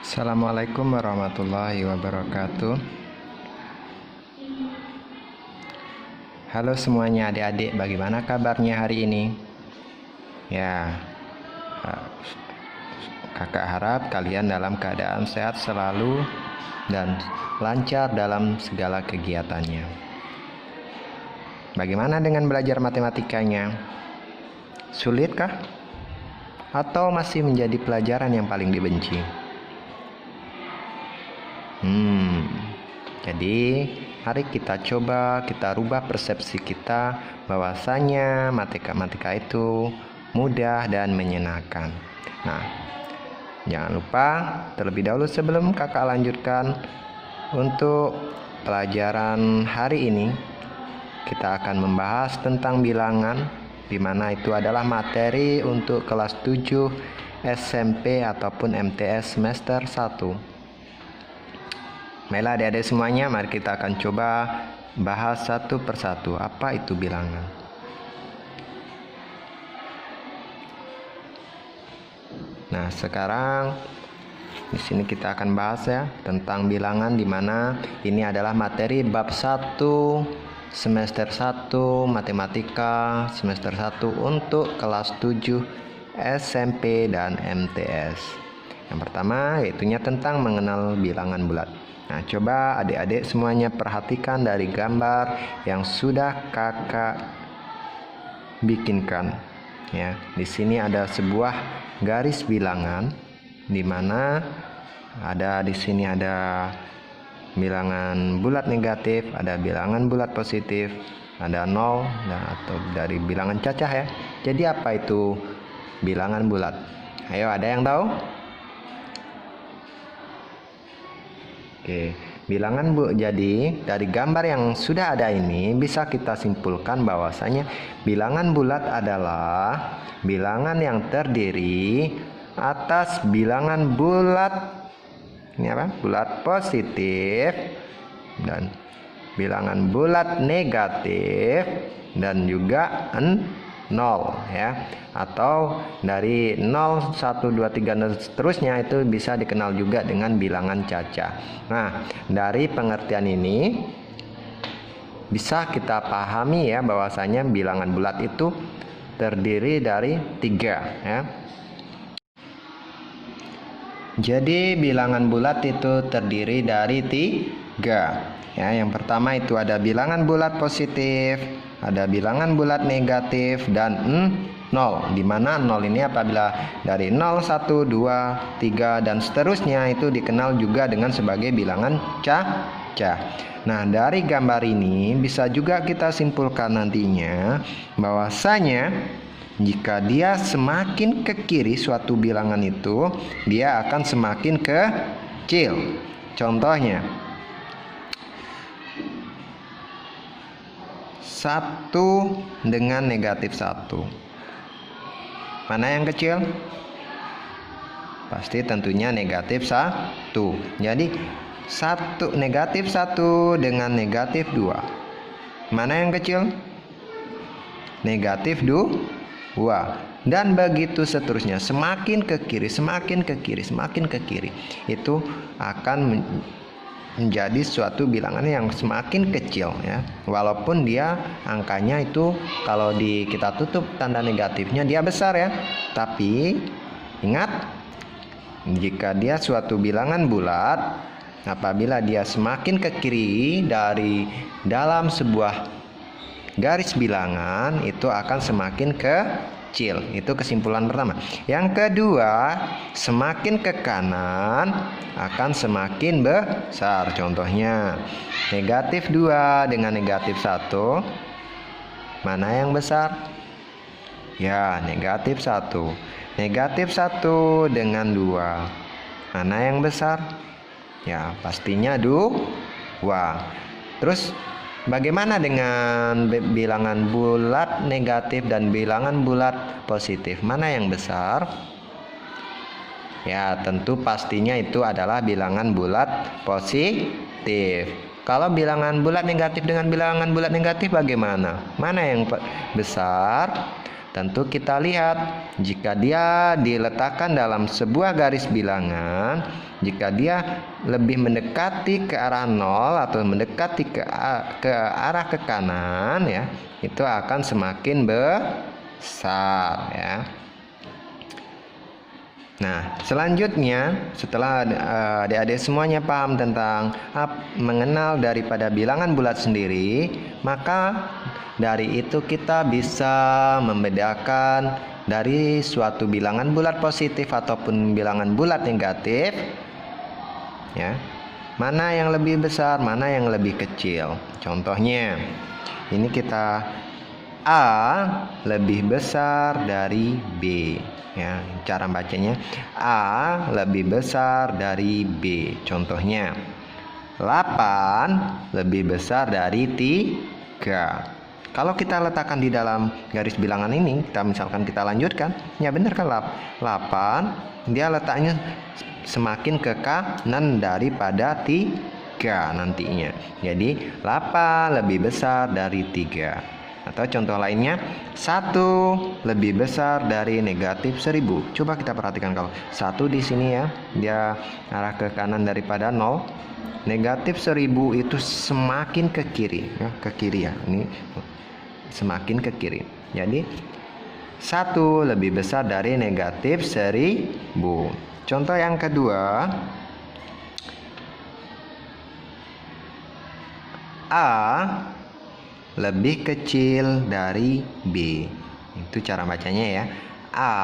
Assalamualaikum warahmatullahi wabarakatuh. Halo semuanya adik-adik, bagaimana kabarnya hari ini? Ya, kakak harap kalian dalam keadaan sehat selalu dan lancar dalam segala kegiatannya. Bagaimana dengan belajar matematikanya? Sulitkah? Atau masih menjadi pelajaran yang paling dibenci? Jadi mari kita coba rubah persepsi kita bahwasanya matematika itu mudah dan menyenangkan. Nah, jangan lupa terlebih dahulu sebelum kakak lanjutkan untuk pelajaran hari ini, kita akan membahas tentang bilangan, di mana itu adalah materi untuk kelas 7 SMP ataupun MTS semester 1. Baiklah adik-adik semuanya, mari kita akan coba bahas satu persatu apa itu bilangan. Nah, sekarang di sini kita akan bahas ya tentang bilangan, di mana ini adalah materi bab 1 semester 1 matematika semester 1 untuk kelas 7 SMP dan MTS. Yang pertama yaitunya tentang mengenal bilangan bulat. Nah, coba adik-adik semuanya perhatikan dari gambar yang sudah kakak bikinkan. Ya, di sini ada sebuah garis bilangan, di mana di sini ada bilangan bulat negatif, ada bilangan bulat positif, ada 0, atau dari bilangan cacah ya. Jadi apa itu bilangan bulat? Ayo, ada yang tahu? Oke, jadi dari gambar yang sudah ada ini bisa kita simpulkan bahwasanya bilangan bulat adalah bilangan yang terdiri atas bilangan bulat, bulat positif, dan bilangan bulat negatif, dan juga 0 ya, atau dari 0, 1, 2, 3 dan seterusnya itu bisa dikenal juga dengan bilangan cacah. Nah, dari pengertian ini bisa kita pahami ya bahwasanya bilangan bulat itu terdiri dari 3 ya. Jadi bilangan bulat itu terdiri dari 3 ya. Yang pertama itu ada bilangan bulat positif, ada bilangan bulat negatif, dan 0, di mana 0 ini apabila dari 0, 1, 2, 3 dan seterusnya itu dikenal juga dengan sebagai bilangan cacah. Nah, dari gambar ini bisa juga kita simpulkan nantinya bahwasanya jika dia semakin ke kiri suatu bilangan itu, dia akan semakin kecil. Contohnya 1 dengan negatif 1. Mana yang kecil? Pasti tentunya negatif 1. Jadi negatif 1 dengan negatif 2. Mana yang kecil? Negatif 2. Dan begitu seterusnya, semakin ke kiri, semakin ke kiri, semakin ke kiri. Itu akan menjadi suatu bilangan yang semakin kecil ya. Walaupun dia angkanya itu kalau kita tutup tanda negatifnya dia besar ya. Tapi ingat, jika dia suatu bilangan bulat, apabila dia semakin ke kiri dari dalam sebuah garis bilangan, itu akan semakin kecil. Itu kesimpulan pertama. Yang kedua, semakin ke kanan akan semakin besar. Contohnya negatif 2 dengan negatif 1. Mana yang besar? Ya, negatif 1. Negatif 1 dengan 2. Mana yang besar? Ya, pastinya 2. Terus bagaimana dengan bilangan bulat negatif dan bilangan bulat positif? Mana yang besar? Ya, tentu pastinya itu adalah bilangan bulat positif. Kalau bilangan bulat negatif dengan bilangan bulat negatif bagaimana? Mana yang besar? Tentu kita lihat jika dia diletakkan dalam sebuah garis bilangan, jika dia lebih mendekati ke arah 0 atau mendekati ke arah ke kanan ya, itu akan semakin besar ya. Nah, selanjutnya setelah adik-adik semuanya paham tentang mengenal daripada bilangan bulat sendiri, maka dari itu kita bisa membedakan dari suatu bilangan bulat positif ataupun bilangan bulat negatif ya. Mana yang lebih besar, mana yang lebih kecil. Contohnya, ini kita A lebih besar dari B. Ya, cara bacanya A lebih besar dari B. Contohnya 8 lebih besar dari 3. Kalau kita letakkan di dalam garis bilangan ini, kita misalkan kita lanjutkan, ya benar kan 8 dia letaknya semakin ke kanan daripada 3 nantinya. Jadi 8 lebih besar dari 3. Atau contoh lainnya, 1 lebih besar dari negatif 1000. Coba kita perhatikan kalau 1 di sini ya, dia arah ke kanan daripada 0. Negatif 1000 itu semakin ke kiri ya, ke kiri ya. Ini semakin ke kiri. Jadi 1 lebih besar dari negatif 1000. Contoh yang kedua, A lebih kecil dari B. Itu cara bacanya ya. A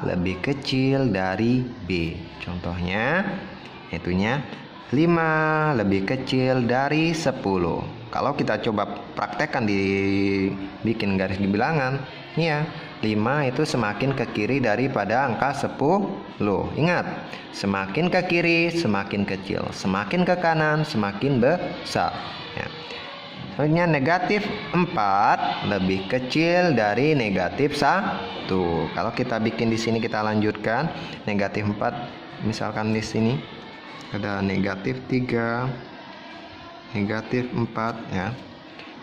lebih kecil dari B. Contohnya itunya 5 lebih kecil dari 10. Kalau kita coba praktekkan bikin garis di bilangan, ya 5 itu semakin ke kiri daripada angka 10. Ingat, semakin ke kiri semakin kecil, semakin ke kanan semakin besar ya. Selanjutnya negatif 4 lebih kecil dari negatif 1. Kalau kita bikin di sini kita lanjutkan negatif 4, misalkan di sini ada negatif 3, negatif 4 ya.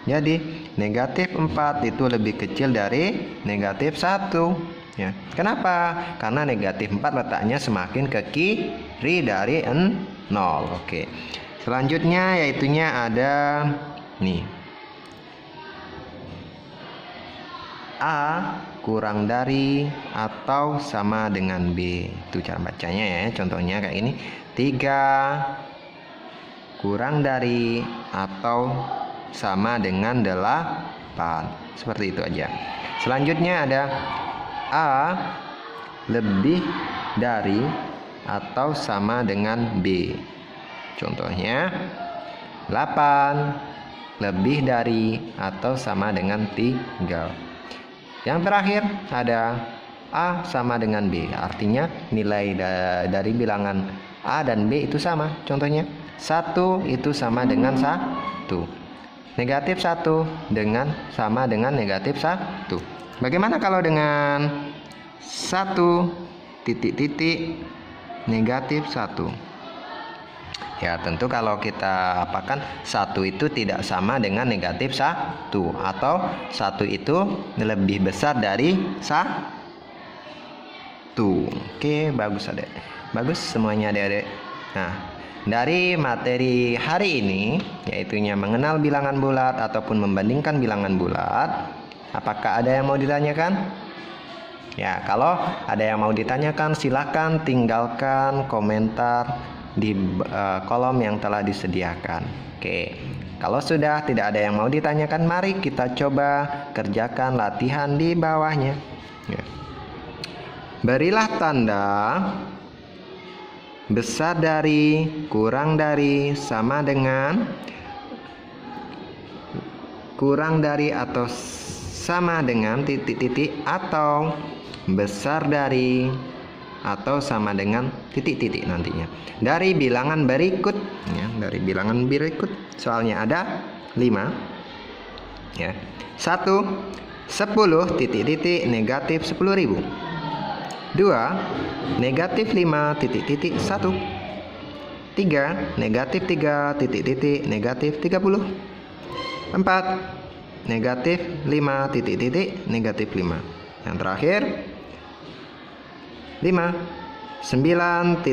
Jadi negatif 4 itu lebih kecil dari negatif 1 ya. Kenapa? Karena negatif 4 letaknya semakin ke kiri dari 0. Oke. Selanjutnya yaitunya ada nih, A kurang dari atau sama dengan B. Itu cara bacanya ya. Contohnya kayak ini, 3 kurang dari atau sama dengan 8. Seperti itu aja. Selanjutnya ada A lebih dari atau sama dengan B. Contohnya 8 lebih dari atau sama dengan 3. Yang terakhir ada A sama dengan B. Artinya nilai dari bilangan A dan B itu sama. Contohnya 1 itu sama dengan 1. Negatif 1 sama dengan negatif 1. Bagaimana kalau dengan 1 titik negatif 1? Ya tentu kalau kita apakan 1 itu tidak sama dengan negatif 1 atau 1 itu lebih besar dari 1. Oke, bagus Adek. Bagus semuanya Adik-adik. Nah, dari materi hari ini yaitunya mengenal bilangan bulat ataupun membandingkan bilangan bulat, apakah ada yang mau ditanyakan? Ya, kalau ada yang mau ditanyakan silakan tinggalkan komentar di kolom yang telah disediakan. Oke, kalau sudah tidak ada yang mau ditanyakan, mari kita coba kerjakan latihan di bawahnya ya. Berilah tanda besar dari, kurang dari, sama dengan, kurang dari atau sama dengan titik-titik, atau besar dari atau sama dengan titik-titik nantinya dari bilangan berikut ya. Dari bilangan berikut soalnya ada 5 ya. 1 10 titik-titik negatif 10.000. 2 negatif 5 titik-titik 1. 3 negatif 3 titik-titik negatif 30. 4 negatif 5 titik-titik negatif 5. Yang terakhir 5 9.20.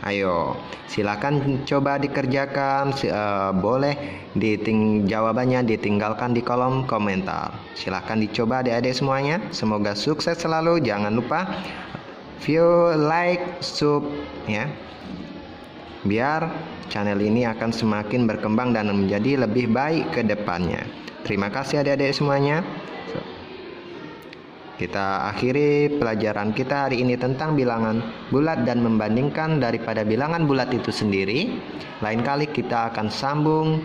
Ayo, silakan coba dikerjakan. Boleh jawabannya ditinggalkan di kolom komentar. Silakan dicoba adik-adik semuanya. Semoga sukses selalu. Jangan lupa view, like, sub ya. Biar channel ini akan semakin berkembang dan menjadi lebih baik ke depannya. Terima kasih adik-adik semuanya. Kita akhiri pelajaran kita hari ini tentang bilangan bulat dan membandingkan daripada bilangan bulat itu sendiri. Lain kali kita akan sambung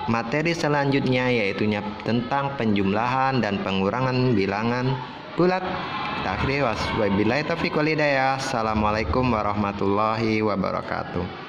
materi selanjutnya, yaitu tentang penjumlahan dan pengurangan bilangan bulat. Kita akhiri. Wabillahi taufiq wal hidayah. Assalamualaikum warahmatullahi wabarakatuh.